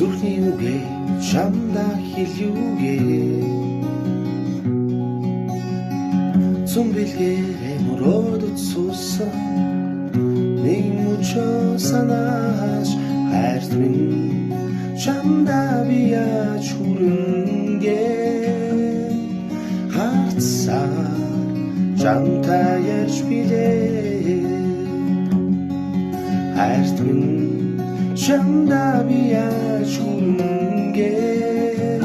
Зүрхний үгээ чамда хэльюгээ Цумбилгээрээ мөрөөдөд суусан Нэг мөчөө санааш хайрт минь чамда би яаж хүрэнгээ Харцаар чамтай ярьж билээ Хайрт минь чамда би яаж хүрэнгээ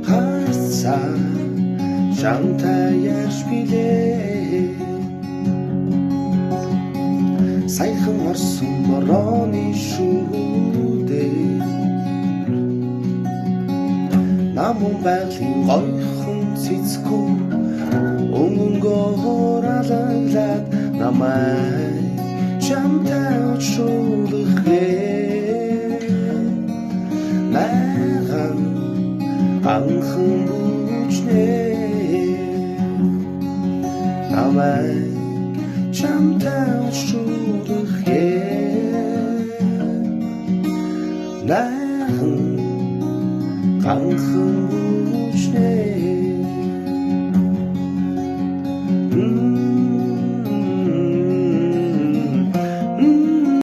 Харцаар чамтай ярьж билээ Саяхан орсон борооны шүүдээ Намун байгалийн гойхон цэцгүү Өнгөнгөөр аланлаад намай чамтай очруулахлээ Найхан анхан бүжнээ Намай чамтай очруулахлээ Найхан анхан